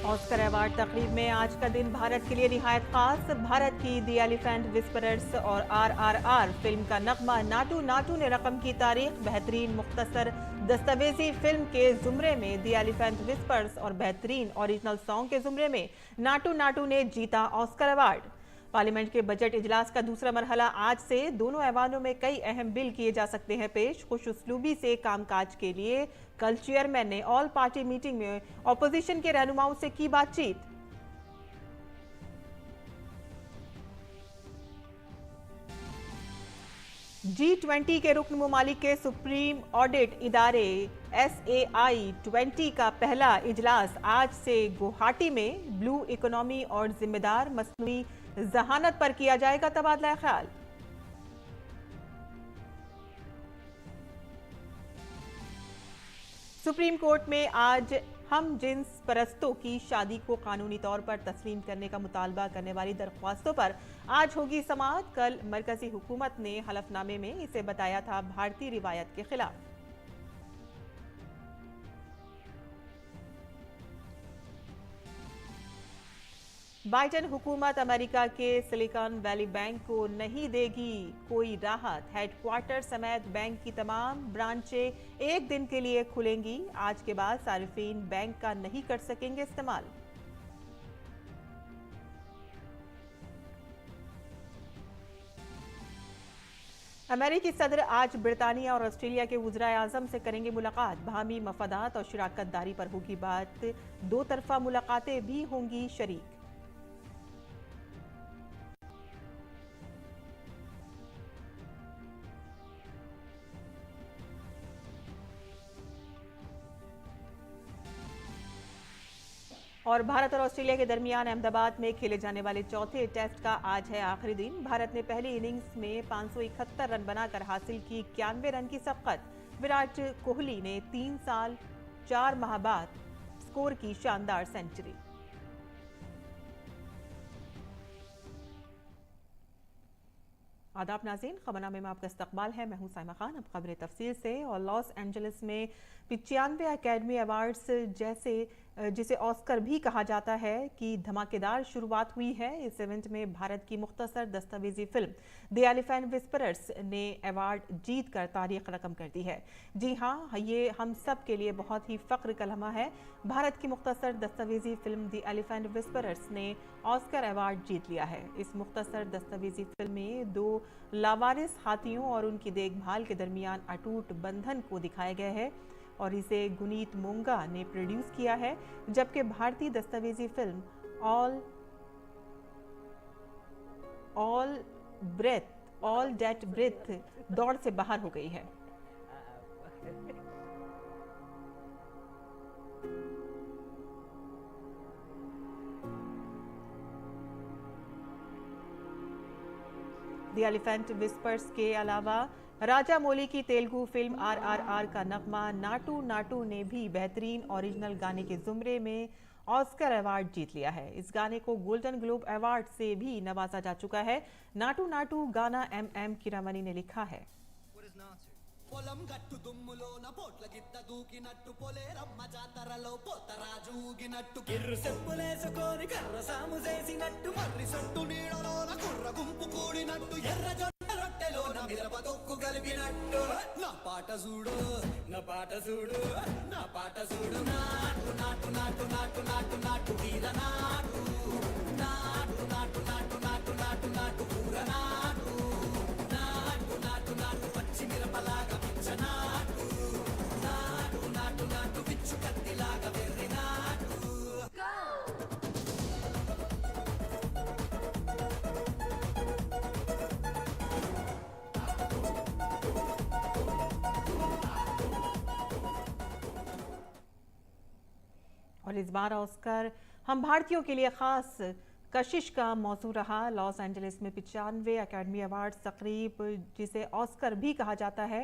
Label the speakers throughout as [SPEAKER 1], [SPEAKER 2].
[SPEAKER 1] Oscar award तकरीब में आज का दिन भारत के लिए निहायत खास। भारत की द एलिफेंट विस्परर्स और आरआरआर फिल्म का नगमा नाटू नाटू ने रकम की तारीख। बेहतरीन मुख्तसर दस्तावेजी फिल्म के जुमरे में द एलिफेंट विस्पर्स और बेहतरीन ओरिजिनल सॉन्ग के जुमरे में नाटू नाटू ने जीता ऑस्कर अवार्ड। पार्लियामेंट के बजट इजलास का दूसरा मरहला आज से। दोनों ऐवानों में कई अहम बिल किए जा सकते हैं पेश। खुशउस्लूबी से कामकाज के लिए कल चेयरमैन ने ऑल पार्टी मीटिंग में ऑपोजिशन के रहनुमाओं से की बातचीत। G20 के रुकन ममालिक के सुप्रीम ऑडिट इदारे SAI-20 का पहला इजलास आज से गुवाहाटी में ब्लू इकोनॉमी और जिम्मेदार मसनूई जहानत पर किया जाएगा तबादला ख्याल। सुप्रीम कोर्ट में आज हम जिन्स परस्तों की शादी को कानूनी तौर पर तस्लीम करने का मुतालबा करने वाली दरख्वास्तों पर आज होगी समाअत। कल मरकजी हुकूमत ने हलफनामे में इसे बताया था भारतीय रिवायत के खिलाफ। बाइडेन हुकूमत अमेरिका के सिलिकॉन वैली बैंक को नहीं देगी कोई राहत। हेडक्वार्टर समेत बैंक की तमाम ब्रांचें एक दिन के लिए खुलेंगी। आज के बाद सार्फिन बैंक का नहीं कर सकेंगे इस्तेमाल। अमेरिकी सदर आज ब्रितानिया और ऑस्ट्रेलिया के वज़राए आज़म से करेंगे मुलाकात। बाहमी मफादात और शराकत दारी पर होगी बात। दो तरफा मुलाकातें भी होंगी शरीक। और भारत और ऑस्ट्रेलिया के दरमियान अहमदाबाद में खेले जाने वाले चौथे टेस्ट का आज है आखिरी दिन। भारत ने पहली इनिंग्स में 571 रन बनाकर हासिल की 91 रन की सबकत। विराट कोहली ने 3 साल 4 माह बाद स्कोर की शानदार सेंचुरी। आदाब नाज़रीन, खबरनामे में आपका इस्तकबाल है। मैं हूं साइमा खान। अब खबरें तफसील से। और लॉस एंजलिस में 95 एकेडमी अवार्ड्स जिसे ऑस्कर भी कहा जाता है की धमाकेदार शुरुआत हुई है। इस इवेंट में भारत की मुख्तसर दस्तावेजी फिल्म द एलिफेंट विस्परर्स ने अवार्ड जीत कर तारीख रकम कर दी है। जी हाँ, ये हम सब के लिए बहुत ही फ़ख्र का लम्हा है। भारत की मुख्तसर दस्तावेजी फिल्म द एलिफेंट विस्परर्स ने ऑस्कर अवार्ड जीत लिया है। इस मुख्तसर दस्तावेजी फिल्म में 2 लावारिस हाथियों और उनकी देखभाल के दरमियान अटूट बंधन को दिखाया गया है और इसे गुनीत मोंगा ने प्रोड्यूस किया है। जबकि भारतीय दस्तावेजी फिल्म ऑल डेट ब्रेथ दौड़ से बाहर हो गई है। द एलिफेंट विस्पर्स के अलावा राजा मौली की तेलुगु फिल्म आरआरआर का नगमा नाटू नाटू ने भी बेहतरीन ओरिजिनल गाने के जुमरे में ऑस्कर अवार्ड जीत लिया है। इस गाने को गोल्डन ग्लोब अवार्ड से भी नवाजा जा चुका है। नाटू नाटू गाना MM कीरामनी ने लिखा है।
[SPEAKER 2] పొలం గట్టు దుమ్ములోన పోట్ల గిత్త దూకినట్టు పొలేరమ్మ జాతరలో పోతరాజు ఊగినట్టు కిర్రు చెప్పులేసుకొని కర్ర సాము చేసినట్టు మర్రి సొట్టు నీడలోన కుర్ర గుంపు కూడినట్టు ఎర్ర జొన్న రొట్టెలోన మిరప తొక్కు కలిపినట్టు నా పాట చూడు నా పాట చూడు నా పాట చూడు నాటు నాటు నాటు నాటు నాటు నాటు వీర నాటు నాటు నాటు నాటు నాటు నాటు నాటు పూర నాటు నాటు నాటు నాటు పచ్చి మిరపలాగా నాటు నాటు నాటు నాటు పిచ్చు కత్తిలాగా వెర్రి నాటు
[SPEAKER 1] और इस बार ऑस्कर हम भारतीयों के लिए खास कशिश का मौजू रहा। लॉस एंजलिस में 95 एकेडमी अवार्ड्स तकरीब जिसे ऑस्कर भी कहा जाता है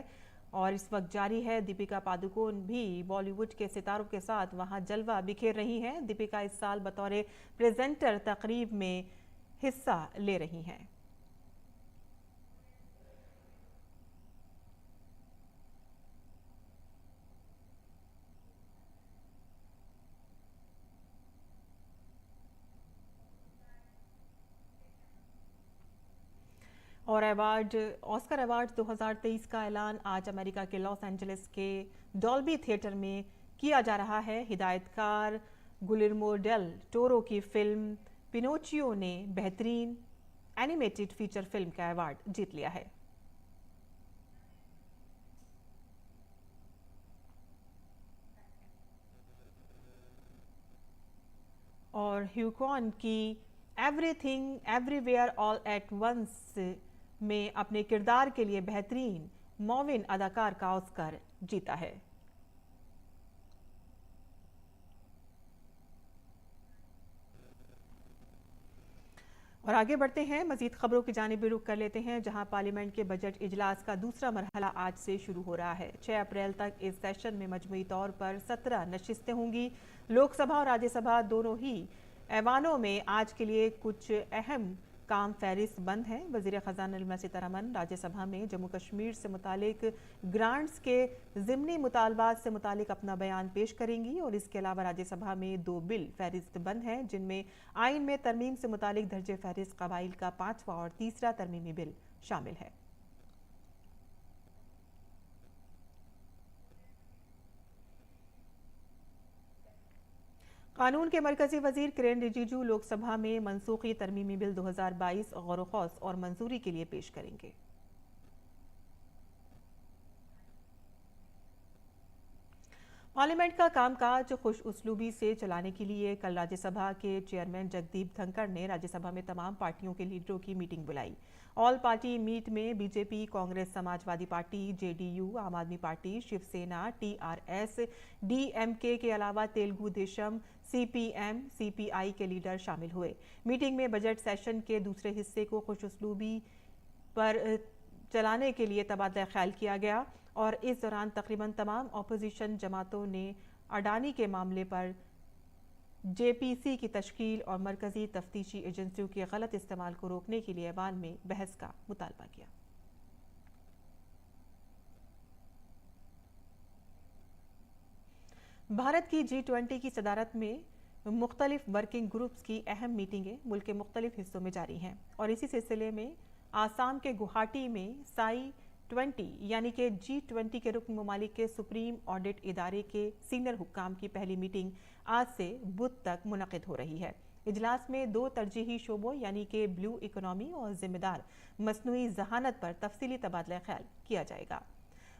[SPEAKER 1] और इस वक्त जारी है। दीपिका पादुकोण भी बॉलीवुड के सितारों के साथ वहां जलवा बिखेर रही हैं। दीपिका इस साल बतौर प्रेजेंटर तकरीब में हिस्सा ले रही हैं। और ऑस्कर अवार्ड 2023 का ऐलान आज अमेरिका के लॉस एंजलिस के डॉल्बी थिएटर में किया जा रहा है। हिदायतकार गुलिर्मो डेल टोरो की फिल्म पिनोचियो ने बेहतरीन एनिमेटेड फीचर फिल्म का अवार्ड जीत लिया है। और ह्यूकॉन की everything everywhere all at once में अपने किरदार के लिए बेहतरीन मॉविन अदाकार का ऑस्कर जीता है। और आगे बढ़ते हैं, मजीद खबरों की जानिब भी रुख कर लेते हैं, जहां पार्लियामेंट के बजट इजलास का दूसरा मरहला आज से शुरू हो रहा है। 6 अप्रैल तक इस सेशन में मजमूई तौर पर 17 नशिस्तें होंगी। लोकसभा और राज्यसभा दोनों ही ऐवानों में आज के लिए कुछ अहम काम फहरिस्त बंद हैं। वज़ीर ख़ज़ाना निर्मला सीतारमण राज्यसभा में जम्मू कश्मीर से मुतालिक ग्रांट्स के ज़िमनी मुतालबात से मुतालिक अपना बयान पेश करेंगी। और इसके अलावा राज्यसभा में 2 बिल फहरिस्त बंद हैं, जिनमें आइन में तरमीम से मुतालिक दर्जे फहरिस्त कबाइल का 5वां और तीसरा तरमीमी बिल शामिल है। कानून के मरकजी वजीर किरेन रिजिजू लोकसभा में मनसूखी तरमीमी बिल 2022 गौर-ओ-खौस और मंजूरी के लिए पेश करेंगे। पार्लियामेंट का कामकाज खुश उसलूबी से चलाने के लिए कल राज्यसभा के चेयरमैन जगदीप धनखड़ ने राज्यसभा में तमाम पार्टियों के लीडरों की मीटिंग बुलाई। ऑल पार्टी मीट में BJP, Congress, Samajwadi party, JDU, आम आदमी पार्टी, शिवसेना, टीआरएस, डीएमके के अलावा तेलुगु देशम, सीपीएम, सीपीआई के लीडर शामिल हुए। मीटिंग में बजट सेशन के दूसरे हिस्से को खुश उसलूबी पर चलाने के लिए तबादला ख्याल किया गया और इस दौरान तकरीबन तमाम अपोजिशन जमातों ने अडानी के मामले पर जेपीसी की तश्कील और मरकजी तफ्तीशी एजेंसियों के गलत इस्तेमाल को रोकने के लिए ऐवान में बहस का मुतालबा किया। भारत की G20 की सदारत में मुख्तलिफ वर्किंग ग्रुप्स की अहम मीटिंगें मुल्क के मुख्तलिफ हिस्सों में जारी हैं और इसी सिलसिले में आसाम के गुवाहाटी में साई 20 यानी कि G20 के रुकन ममालिक के सुप्रीम ऑडिट इदारे के सीनियर हुक्काम की पहली मीटिंग आज से बुध तक मुनक़िद हो रही है। इजलास में 2 तरजीही शोबों यानी कि ब्लू इकोनॉमी और जिम्मेदार मसनूई जहानत पर तफसीली तबादला ख्याल किया जाएगा।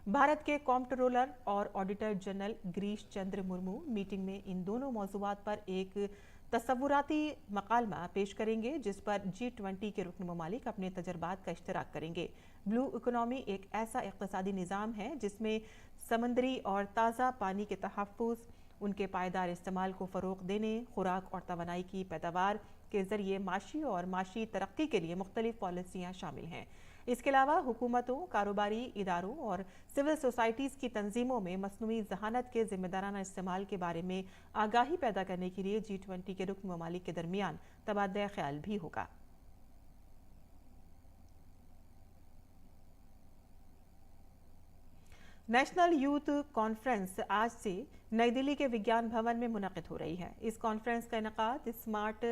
[SPEAKER 1] भारत के कॉम्प्ट्रोलर और auditor general Girish Chandra Murmu meeting में इन दोनों मौज़ूआत पर एक तसव्वुराती मकालमा पेश करेंगे, जिस पर G20 के रुकन ममालिक अपने तजर्बात का इश्तराक करेंगे। ब्लू इकोनॉमी एक ऐसा इक़्तिसादी निज़ाम है जिसमें समंदरी और ताज़ा पानी के तहफ़्फ़ुज़, उनके पायदार इस्तेमाल को फ़रोग़ देने, खुराक और तवानाई की पैदावार के ज़रिए माशी और माशी तरक्की के लिए मुख्तलिफ़ पॉलिसियाँ शामिल हैं। इसके अलावा हुकूमतों, कारोबारी इदारों और सिविल सोसाइटीज़ की तंजीमों में मसनूई जहानत के जिम्मेदाराना इस्तेमाल के बारे में आगाही पैदा करने के लिए G20 के रुकन ममालिक के दरमियान तबादला ख्याल भी होगा। नेशनल यूथ कॉन्फ्रेंस आज से नई दिल्ली के विज्ञान भवन में मुनक़िद हो रही है। इस कॉन्फ्रेंस का इनेकाद स्मार्ट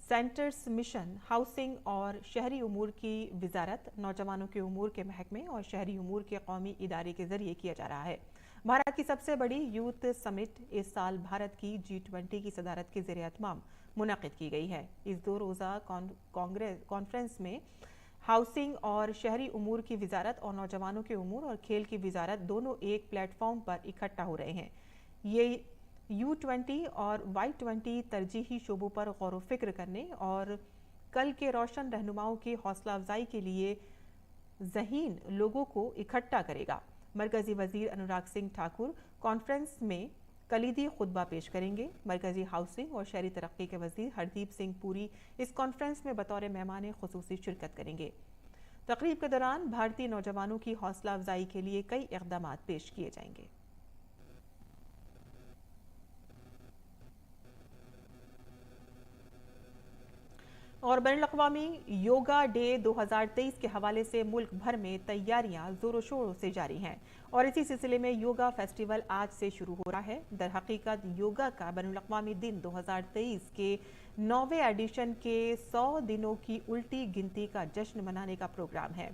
[SPEAKER 1] सेंटर्स मिशन, हाउसिंग और शहरी उमूर की वजारत, नौजवानों के उमूर के महकमे और शहरी उमूर के कौमी इदारे के जरिए किया जा रहा है। भारत की सबसे बड़ी यूथ समिट इस साल भारत की G20 की सदारत के ज़रिए एहतमाम मुनक़िद की गई है। इस 2 रोज़ा कॉन्फ्रेंस में हाउसिंग और शहरी उमूर की वजारत और नौजवानों के उमूर और खेल की वजारत दोनों एक प्लेटफॉर्म पर इकट्ठा हो रहे हैं। ये U20 और Y20 तरजीही शोबों पर गौर व फिक्र करने और कल के रोशन रहनुमाओं की हौसला अफजाई के लिए ज़हीन लोगों को इकट्ठा करेगा। मरकजी वजीर अनुराग सिंह ठाकुर कॉन्फ्रेंस में कलीदी खुतबा पेश करेंगे। मरकजी हाउसिंग और शहरी तरक्की के वजीर हरदीप सिंह पुरी इस कॉन्फ्रेंस में बतौर मेहमान खुसूसी शिरकत करेंगे। तकरीब के दौरान भारतीय नौजवानों की हौसला अफजाई के लिए कई इक़दाम पेश किए जाएंगे। और बैनुल-अक़वामी योगा डे 2023 के हवाले से मुल्क भर में तैयारियां जोरों शोरों से जारी हैं और इसी सिलसिले में योगा फेस्टिवल आज से शुरू हो रहा है। दर हकीकत योगा का बैनुल-अक़वामी दिन 2023 के 9वें एडिशन के 100 दिनों की उल्टी गिनती का जश्न मनाने का प्रोग्राम है।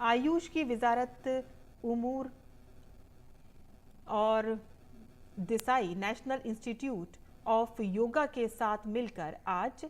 [SPEAKER 1] आयुष की वजारत उमूर और Desai national institute of yoga के साथ मिलकर आज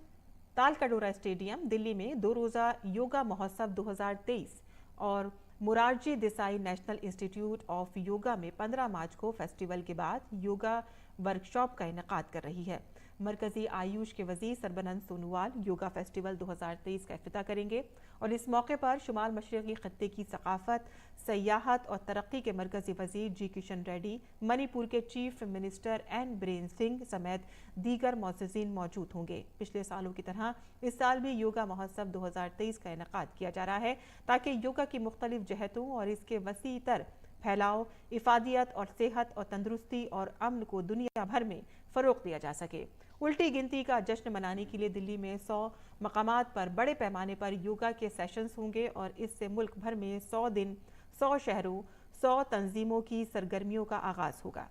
[SPEAKER 1] तालकटोरा स्टेडियम दिल्ली में 2 रोज़ा योगा महोत्सव 2023 और Morarji Desai national institute of yoga में 15 मार्च को फेस्टिवल के बाद योगा वर्कशॉप का इनेकाद कर रही है। मरकजी आयुष के वजीर सरबनंद सोनोवाल योगा फेस्टिवल 2023 का इफ्तिताह करेंगे और इस मौके पर शुमाल मशरक़ी खत्ते की सकाफत, सयाहत और तरक्की के मरकजी वजीर जी किशन रेड्डी, मणिपुर के chief minister N Biren Singh समेत दीगर मुअज़्ज़िज़ीन मौजूद होंगे। पिछले सालों की तरह इस साल भी योगा महोत्सव 2023 का इनेकाद किया जा रहा है ताकि योगा की मुख्तलिफ जहतों और इसके वसी तर फैलाव, इफादियत और सेहत और तंदुरुस्ती और अमन को दुनिया भर में फ़रोग़ दिया जा सके। उल्टी गिनती का जश्न मनाने के लिए दिल्ली में 100 मकामात पर बड़े पैमाने पर योगा के सेशंस होंगे और इससे मुल्क भर में 100 दिन, 100 शहरों, 100 तंजीमों की सरगर्मियों का आगाज़ होगा।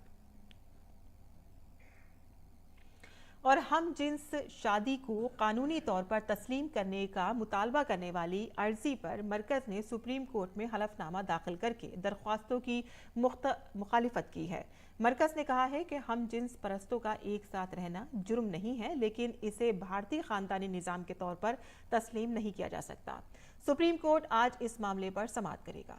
[SPEAKER 1] और हम जिन्स शादी को कानूनी तौर पर तस्लीम करने का मुतालबा करने वाली अर्जी पर मरकज़ ने सुप्रीम कोर्ट में हलफनामा दाखिल करके दरख्वास्तों की मुखालिफत की है। मरकज़ ने कहा है कि हम जिन्स परस्तों का एक साथ रहना जुर्म नहीं है, लेकिन इसे भारतीय ख़ानदानी निज़ाम के तौर पर तस्लीम नहीं किया जा सकता। सुप्रीम कोर्ट आज इस मामले पर समाअत करेगा।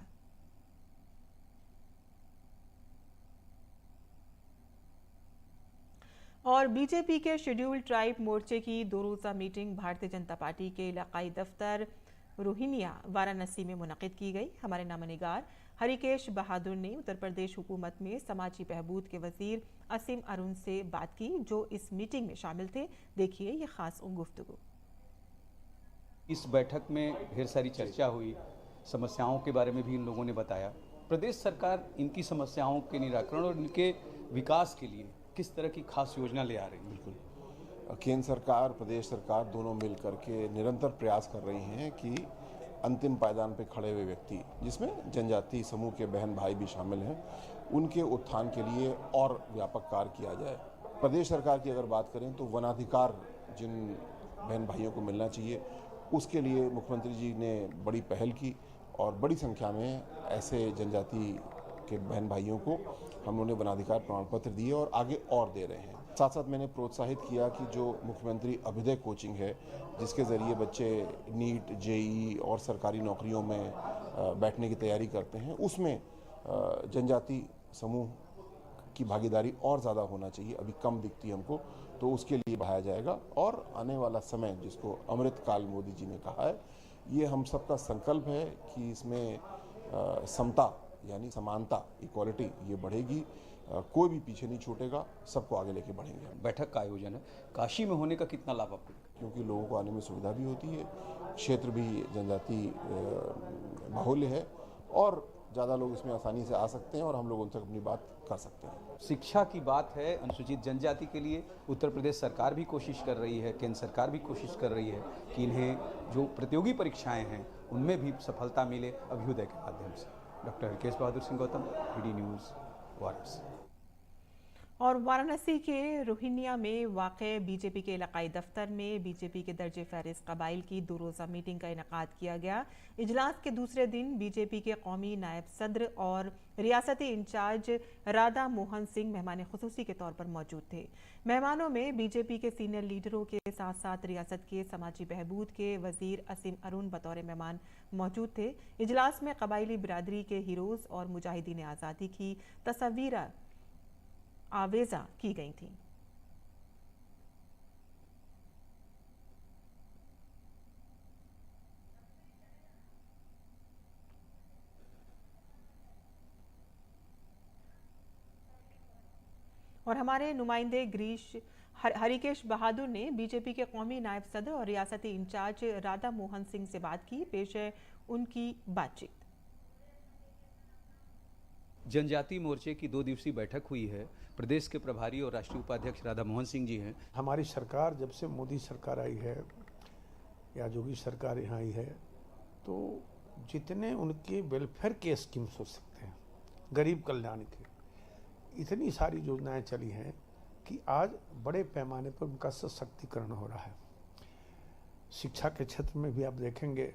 [SPEAKER 1] और बीजेपी के शेड्यूल्ड ट्राइब मोर्चे की 2 रोज़ा मीटिंग भारतीय जनता पार्टी के इलाकाई दफ्तर रोहिनिया वाराणसी में मुनक़िद की गई। हमारे नामनिगार हरिकेश बहादुर ने उत्तर प्रदेश हुकूमत में समाजी बहबूद के वजीर असीम अरुण से बात की, जो इस मीटिंग में शामिल थे। देखिए ये खास गुफ्तगू।
[SPEAKER 3] इस बैठक में ढेर सारी चर्चा हुई, समस्याओं के बारे में भी इन लोगों ने बताया। प्रदेश सरकार इनकी समस्याओं के निराकरण और इनके विकास के लिए किस तरह की खास योजना ले आ रही है?
[SPEAKER 4] बिल्कुल, केंद्र सरकार, प्रदेश सरकार दोनों मिल करके निरंतर प्रयास कर रही हैं कि अंतिम पायदान पे खड़े हुए व्यक्ति, जिसमें जनजातीय समूह के बहन भाई भी शामिल हैं, उनके उत्थान के लिए और व्यापक कार्य किया जाए। प्रदेश सरकार की अगर बात करें तो वनाधिकार जिन बहन भाइयों को मिलना चाहिए, उसके लिए मुख्यमंत्री जी ने बड़ी पहल की और बड़ी संख्या में ऐसे जनजाति के बहन भाइयों को हम लोगों ने वनाधिकार प्रमाण पत्र दिए और आगे और दे रहे हैं। साथ साथ मैंने प्रोत्साहित किया कि जो मुख्यमंत्री अभ्युदय कोचिंग है, जिसके ज़रिए बच्चे नीट, जेईई और सरकारी नौकरियों में बैठने की तैयारी करते हैं, उसमें जनजाति समूह की भागीदारी और ज़्यादा होना चाहिए, अभी कम दिखती है हमको, तो उसके लिए बढ़ाया जाएगा। और आने वाला समय, जिसको अमृत काल मोदी जी ने कहा है, ये हम सबका संकल्प है कि इसमें समता यानी समानता, इक्वालिटी, ये बढ़ेगी। कोई भी पीछे नहीं छूटेगा, सबको आगे लेके बढ़ेंगे।
[SPEAKER 3] बैठक का आयोजन है, काशी में होने का कितना लाभ आपको?
[SPEAKER 4] क्योंकि लोगों को आने में सुविधा भी होती है, क्षेत्र भी जनजाति बाहुल्य है और ज़्यादा लोग इसमें आसानी से आ सकते हैं और हम लोग उन तक अपनी बात कर सकते हैं।
[SPEAKER 3] शिक्षा की बात है, अनुसूचित जनजाति के लिए उत्तर प्रदेश सरकार भी कोशिश कर रही है, केंद्र सरकार भी कोशिश कर रही है कि इन्हें जो प्रतियोगी परीक्षाएं हैं उनमें भी सफलता मिले अभ्युदय के माध्यम से। Doctor Harkesh Bahadur Singh Gautam, PD news, Varanasi.
[SPEAKER 1] और वाराणसी के रोहिनिया में वाक़े बीजेपी के इलाकाई दफ्तर में बीजेपी के दर्जे फहरिस्त कबाइल की 2 रोज़ा मीटिंग का इनेकाद किया गया। इजलास के दूसरे दिन बीजेपी के कौमी नायब सदर और रियासती इंचार्ज राधा मोहन सिंह मेहमान खुसूसी के तौर पर मौजूद थे। मेहमानों में बीजेपी के सीनियर लीडरों के साथ साथ रियासत के समाजी बहबूद के वजीर असीम अरुण बतौर मेहमान मौजूद थे। इजलास में कबाइली बिरादरी के हीरोज़ और मुजाहिदीन आज़ादी की तस्वीर आवेजा की गई थी। और हमारे नुमाइंदे गिरीश हरिकेश बहादुर ने बीजेपी के कौमी नायब सदर और रियासती इंचार्ज राधा मोहन सिंह से बात की। पेश है उनकी बातचीत।
[SPEAKER 3] जनजातीय मोर्चे की 2 दिवसीय बैठक हुई है। प्रदेश के प्रभारी और राष्ट्रीय उपाध्यक्ष राधा मोहन सिंह जी हैं।
[SPEAKER 5] हमारी सरकार जब से मोदी सरकार आई है या योगी सरकार यहाँ आई है, तो जितने उनके वेलफेयर के स्कीम्स हो सकते हैं, गरीब कल्याण के, इतनी सारी योजनाएं चली हैं कि आज बड़े पैमाने पर उनका सशक्तिकरण हो रहा है। शिक्षा के क्षेत्र में भी आप देखेंगे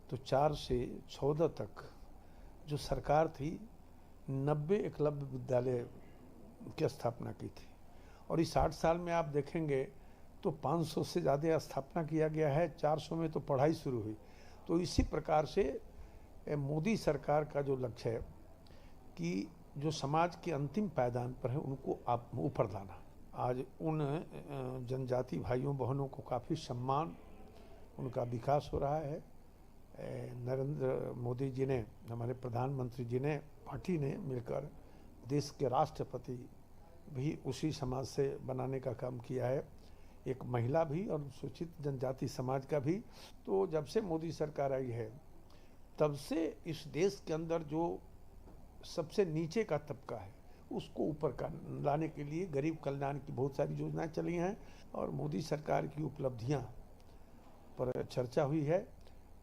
[SPEAKER 5] तो 4 से 14 तक जो सरकार थी 90 एकलव्य विद्यालय की स्थापना की थी, और इस 60 साल में आप देखेंगे तो 500 से ज़्यादा स्थापना किया गया है। 400 में तो पढ़ाई शुरू हुई। तो इसी प्रकार से मोदी सरकार का जो लक्ष्य है कि जो समाज के अंतिम पायदान पर है उनको आप ऊपर लाना। आज उन जनजाति भाइयों बहनों को काफ़ी सम्मान, उनका विकास हो रहा है। नरेंद्र मोदी जी ने, हमारे प्रधानमंत्री जी ने, पार्टी ने मिलकर देश के राष्ट्रपति भी उसी समाज से बनाने का काम किया है, एक महिला भी और अनुसूचित जनजाति समाज का भी। तो जब से मोदी सरकार आई है तब से इस देश के अंदर जो सबसे नीचे का तबका है उसको ऊपर का लाने के लिए गरीब कल्याण की बहुत सारी योजनाएं चली हैं, और मोदी सरकार की उपलब्धियां पर चर्चा हुई है।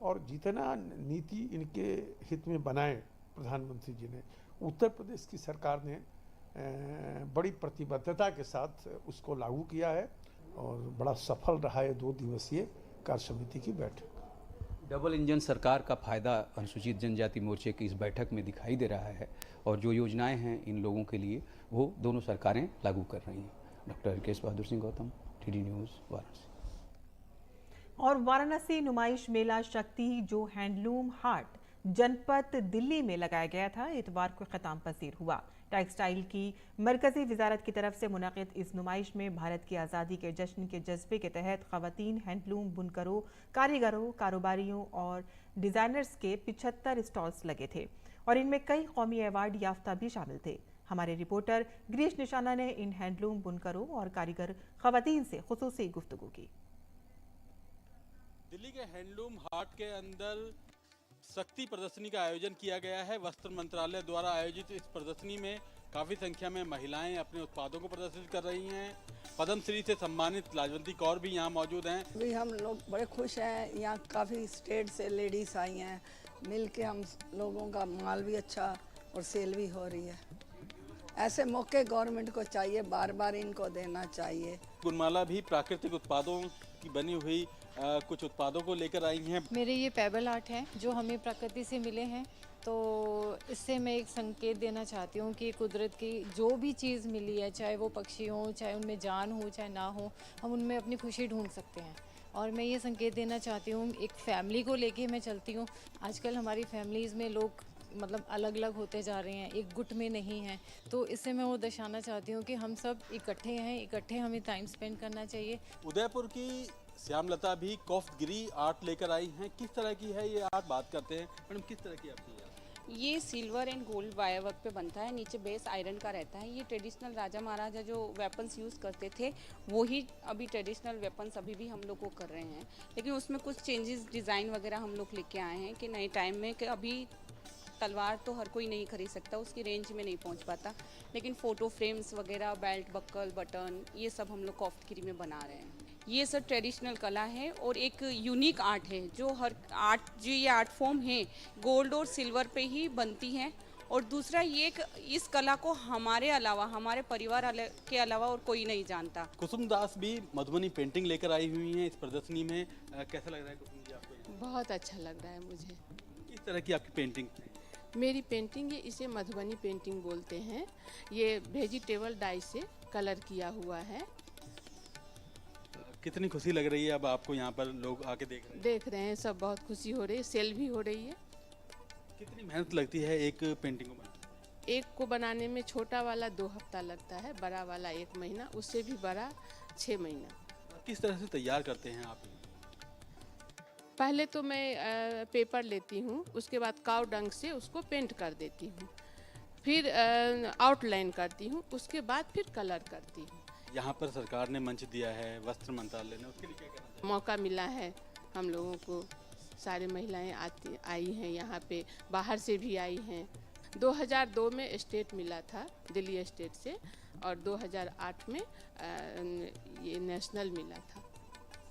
[SPEAKER 5] और जितना नीति इनके हित में बनाए प्रधानमंत्री जी ने, उत्तर प्रदेश की सरकार ने बड़ी प्रतिबद्धता के साथ उसको लागू किया है, और बड़ा सफल रहा है 2 दिवसीय कार्य समिति की बैठक।
[SPEAKER 3] डबल इंजन सरकार का फायदा अनुसूचित जनजाति मोर्चे की इस बैठक में दिखाई दे रहा है, और जो योजनाएं हैं इन लोगों के लिए वो दोनों सरकारें लागू कर रही हैं। Doctor Harikesh Bahadur Singh Gautam, TD news, Varanasi.
[SPEAKER 1] और वाराणसी नुमाइश मेला शक्ति जो हैंडलूम हाट जनपद दिल्ली में लगाया गया था, इतवार को खिताम पसीर हुआ। टेक्सटाइल की मरकजी वजारत की तरफ से मुनाकिद इस नुमाइश में भारत की आज़ादी के जश्न के जज्बे के तहत खवातीन, हैंडलूम बुनकरों, कारीगरों, कारोबारियों और डिज़ाइनर्स के 75 स्टॉल्स लगे थे, और इनमें कई कौमी अवार्ड याफ्ता भी शामिल थे। हमारे रिपोर्टर गिरीश निशाना ने इन हैंडलूम बुनकरों और कारीगर खवातीन से खुसूसी गुफ्तगू की।
[SPEAKER 6] दिल्ली के हैंडलूम हाट के अंदर शक्ति प्रदर्शनी का आयोजन किया गया है। वस्त्र मंत्रालय द्वारा आयोजित इस प्रदर्शनी में काफ़ी संख्या में महिलाएं अपने उत्पादों को प्रदर्शित कर रही हैं। पद्मश्री से सम्मानित लाजवंती कौर भी यहाँ मौजूद हैं।
[SPEAKER 7] अभी हम लोग बड़े खुश हैं, यहाँ काफ़ी स्टेट से लेडीज़ आई हैं, मिल के हम लोगों का माल भी अच्छा और सेल भी हो रही है। ऐसे मौके गवर्नमेंट को चाहिए, बार बार इनको देना चाहिए।
[SPEAKER 6] गुणमाला भी प्राकृतिक उत्पादों की बनी हुई कुछ उत्पादों को लेकर आई हैं।
[SPEAKER 8] मेरे ये पेबल आर्ट हैं जो हमें प्रकृति से मिले हैं, तो इससे मैं एक संकेत देना चाहती हूँ कि कुदरत की जो भी चीज़ मिली है, चाहे वो पक्षी हो, चाहे उनमें जान हो, चाहे ना हो, हम उनमें अपनी खुशी ढूंढ सकते हैं। और मैं ये संकेत देना चाहती हूँ, एक फैमिली को लेके मैं चलती हूँ। आजकल हमारी फैमिलीज़ में लोग मतलब अलग अलग होते जा रहे हैं, एक गुट में नहीं हैं, तो इससे मैं वो दर्शाना चाहती हूँ कि हम सब इकट्ठे हैं, इकट्ठे हमें टाइम स्पेंड करना चाहिए।
[SPEAKER 6] उदयपुर की श्यामलता भी कोफ्तगिरी आर्ट लेकर आई हैं। किस तरह की है ये आर्ट, बात करते हैं। मैडम, किस तरह की आपकी आर्ट?
[SPEAKER 9] ये silver and gold wire work पे बनता है, नीचे बेस आयरन का रहता है। ये ट्रेडिशनल राजा महाराजा जो वेपन्स यूज़ करते थे वही अभी ट्रेडिशनल वेपन्स अभी भी हम लोग को कर रहे हैं, लेकिन उसमें कुछ चेंजेस डिज़ाइन वगैरह हम लोग लेके आए हैं कि नए टाइम में कि अभी तलवार तो हर कोई नहीं खरीद सकता, उसकी रेंज में नहीं पहुंच पाता, लेकिन फ़ोटो फ्रेम्स वगैरह, बेल्ट, बक्कल, बटन, ये सब हम लोग कोफ्तगिरी में बना रहे हैं। ये सब ट्रेडिशनल कला है और एक यूनिक आर्ट है। जो हर आर्ट जो ये आर्ट फॉर्म है गोल्ड और सिल्वर पे ही बनती हैं, और दूसरा ये इस कला को हमारे अलावा, हमारे परिवार के अलावा और कोई नहीं जानता।
[SPEAKER 6] कुसुम दास भी मधुबनी पेंटिंग लेकर आई हुई हैं इस प्रदर्शनी में। कैसा लग रहा है कुसुम जी आपको?
[SPEAKER 10] बहुत अच्छा लग रहा है मुझे।
[SPEAKER 6] किस तरह की आपकी पेंटिंग?
[SPEAKER 10] मेरी पेंटिंग है, इसे मधुबनी पेंटिंग बोलते हैं। ये वेजिटेबल डाई से कलर किया हुआ है।
[SPEAKER 6] कितनी खुशी लग रही है अब आपको, यहाँ पर लोग आके देख रहे हैं?
[SPEAKER 10] सब बहुत खुशी हो रही है, सेल भी हो रही है।
[SPEAKER 6] कितनी मेहनत लगती है एक पेंटिंग को बनाने?
[SPEAKER 10] एक को बनाने में छोटा वाला 2 हफ्ता लगता है, बड़ा वाला 1 महीना, उससे भी बड़ा 6 महीना।
[SPEAKER 6] किस तरह से तैयार करते हैं आप?
[SPEAKER 10] पहले तो मैं पेपर लेती हूँ, उसके बाद काव डंग से उसको पेंट कर देती हूँ, फिर आउटलाइन करती हूँ, उसके बाद फिर कलर करती हूँ।
[SPEAKER 6] यहाँ पर सरकार ने मंच दिया है, वस्त्र मंत्रालय ने, उसके लिए क्या कहना चाहिए?
[SPEAKER 10] मौका मिला है हम लोगों को, सारी महिलाएं आई हैं यहाँ पे, बाहर से भी आई हैं। 2002 में स्टेट मिला था दिल्ली स्टेट से, और 2008 में ये नेशनल मिला था।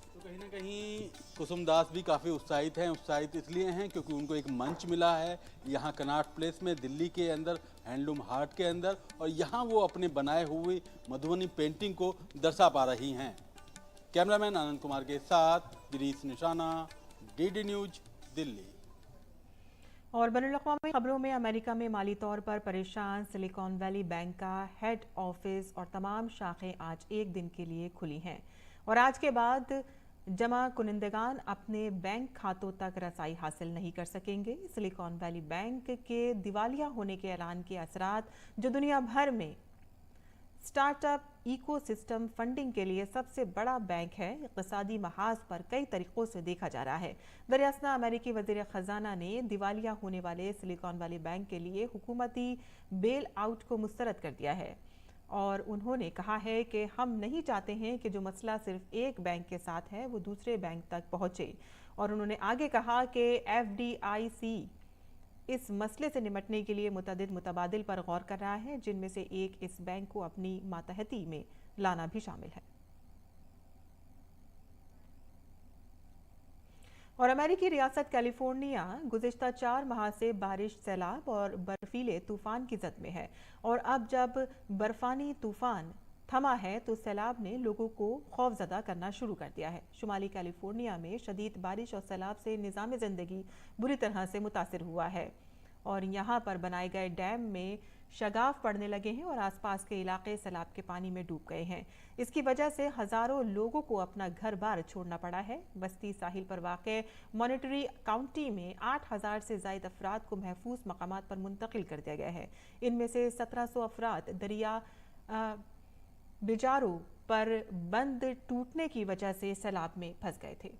[SPEAKER 6] तो कहीं ना कहीं कुसुम दास भी काफ़ी उत्साहित हैं। उत्साहित इसलिए हैं क्योंकि उनको एक मंच मिला है यहाँ कनॉट प्लेस में, दिल्ली के अंदर, हैंडलूम हाट के अंदर, और यहाँ वो अपने बनाए हुए मधुबनी पेंटिंग को दर्शा पा रही हैं। कैमरामैन आनंद कुमार के साथ गिरीश निशाना, डीडी न्यूज, दिल्ली।
[SPEAKER 1] और बैनुल-अक़वामी खबरों में अमेरिका में माली तौर पर परेशान सिलिकॉन वैली बैंक का हेड ऑफिस और तमाम शाखें आज एक दिन के लिए खुली हैं और आज के बाद जमा कुनिंदगान अपने बैंक खातों तक रसाई हासिल नहीं कर सकेंगे। सिलिकॉन वैली बैंक के दिवालिया होने के ऐलान के असरात, जो दुनिया भर में स्टार्टअप इकोसिस्टम फंडिंग के लिए सबसे बड़ा बैंक है, इक़्तिसादी महाज पर कई तरीक़ों से देखा जा रहा है। दरियासना अमेरिकी वज़ीर ख़जाना ने दिवालिया होने वाले सिलिकॉन वैली बैंक के लिए हुकूमती बेल आउट को मुस्तरद कर दिया है और उन्होंने कहा है कि हम नहीं चाहते हैं कि जो मसला सिर्फ एक बैंक के साथ है वो दूसरे बैंक तक पहुँचे। और उन्होंने आगे कहा कि FDIC इस मसले से निपटने के लिए मुतअद्दिद मुतबादिल पर गौर कर रहा है, जिनमें से एक इस बैंक को अपनी मातहती में लाना भी शामिल है। और अमेरिकी रियासत कैलिफोर्निया गुज़िश्ता 4 माह से बारिश, सैलाब और बर्फीले तूफान की जद में है और अब जब बर्फानी तूफान थमा है तो सैलाब ने लोगों को खौफजदा करना शुरू कर दिया है। शुमाली कैलिफोर्निया में शदीद बारिश और सैलाब से निज़ाम ज़िंदगी बुरी तरह से मुतासिर हुआ है और यहाँ पर बनाए गए डैम में शगाफ पड़ने लगे हैं और आसपास के इलाके सैलाब के पानी में डूब गए हैं। इसकी वजह से हज़ारों लोगों को अपना घर बार छोड़ना पड़ा है। बस्ती साहिल पर वाक़ मॉनिटरी काउंटी में 8000 से ज़ायद अफराद को महफूज मकामात पर मुंतकिल कर दिया गया है। इनमें से 1700 अफराद दरिया बिजारो पर बंद टूटने की वजह से सैलाब में फंस गए थे।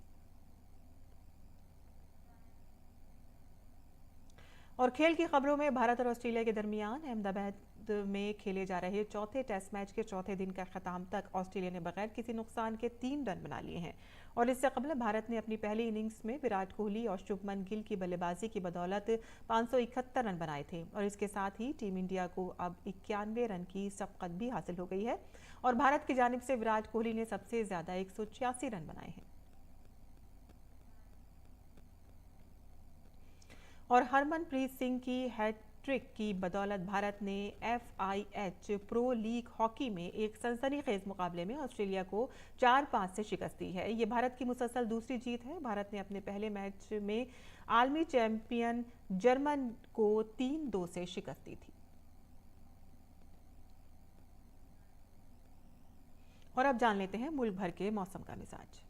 [SPEAKER 1] और खेल की खबरों में भारत और ऑस्ट्रेलिया के दरमियान अहमदाबाद में खेले जा रहे चौथे टेस्ट मैच के चौथे दिन का खत्म तक ऑस्ट्रेलिया ने बगैर किसी नुकसान के 3 रन बना लिए हैं और इससे कबल भारत ने अपनी पहली इनिंग्स में विराट कोहली और शुभमन गिल की बल्लेबाजी की बदौलत 571 रन बनाए थे और इसके साथ ही टीम इंडिया को अब 91 रन की सबकत भी हासिल हो गई है और भारत की जानिब से विराट कोहली ने सबसे ज्यादा 186 रन बनाए हैं। और हरमनप्रीत सिंह की हैट्रिक की बदौलत भारत ने FIH प्रो लीग हॉकी में एक सनसनीखेज मुकाबले में ऑस्ट्रेलिया को 4-5 से शिकस्त दी है। ये भारत की मुसलसल दूसरी जीत है। भारत ने अपने पहले मैच में आलमी चैंपियन जर्मन को 3-2 से शिकस्त दी थी। और अब जान लेते हैं मुल्क भर के मौसम का मिजाज।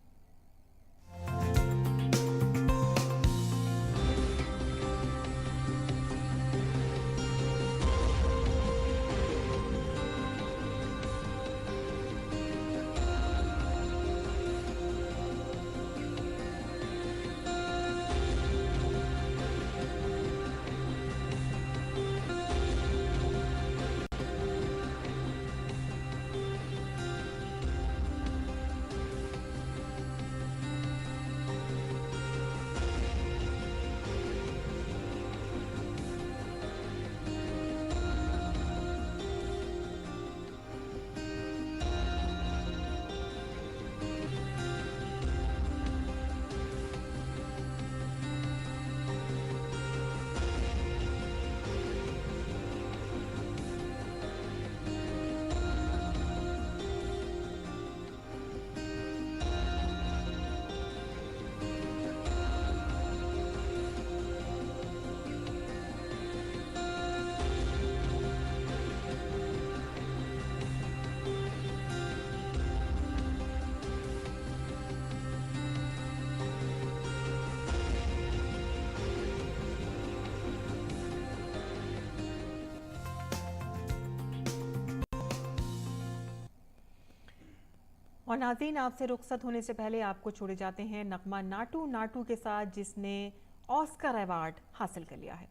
[SPEAKER 1] और नाज़रीन, आपसे रुखसत होने से पहले आपको छोड़े जाते हैं नगमा नाटू नाटू के साथ, जिसने ऑस्कर अवार्ड हासिल कर लिया है।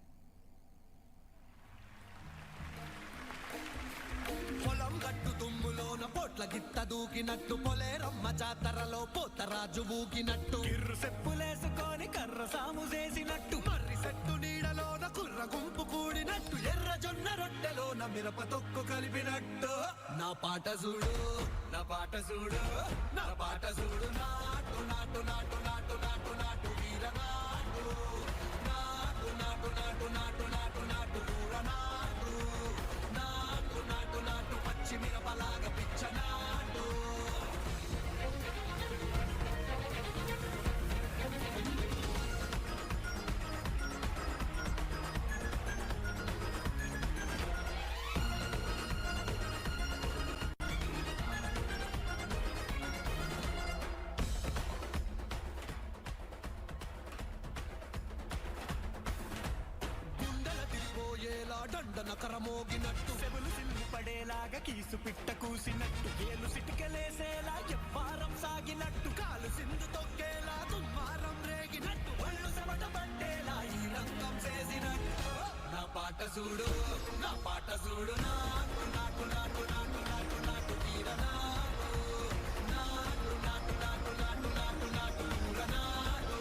[SPEAKER 2] పొలం గట్టు దుమ్ములోన లోన పోట్ల గిత్త దూకినట్టు పొలేరమ్మ జాతరలో పోతరాజు ఊగినట్టు కిర్రు సెప్పులేసుకొని కర్ర సాము చేసినట్టు మర్రి చెట్టు నీడలోన కుర్ర గుంపు కూడినట్టు ఎర్ర జొన్న రొట్టెలోన మిరప తొక్కు కలిపినట్టు నా పాట చూడు నా పాట చూడు నా పాట చూడు నాటు నాటు నాటు నాటు నాటు నాటు వీర నాటు నాటు నాటు నాటు నాటు నాటు నాటు ఊర నాటు నాటు నాటు నాటు పచ్చి మిరపలాగా పిచ్చ నాటు దండన కరమోగినట్టు సెవులు సిల్లు పడేలాగా కీసు పిట్ట కూసినట్టు ఏలు సిటికలేసేలా ఎవ్వారం సాగినట్టు కాలు సింధు తొక్కేలా దుమ్మారం రేగినట్టు ఒళ్ళు చెమట పట్టేలా ఈ రంగం చేసినట్టు నా పాట చూడు నా పాట చూడు నాటు నాటు నాటు నాటు నాటు నాటు తీర నాటు నాటు నాటు నాటు నాటు నాటు నాటు ఊర నాటు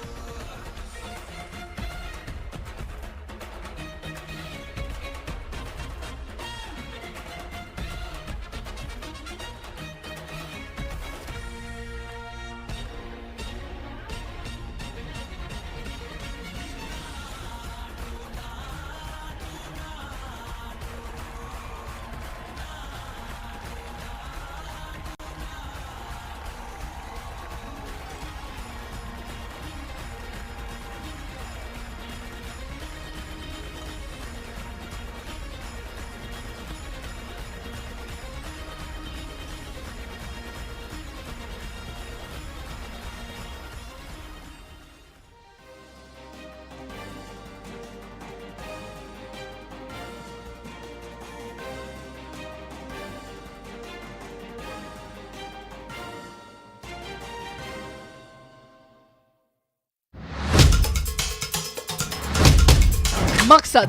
[SPEAKER 11] मकसद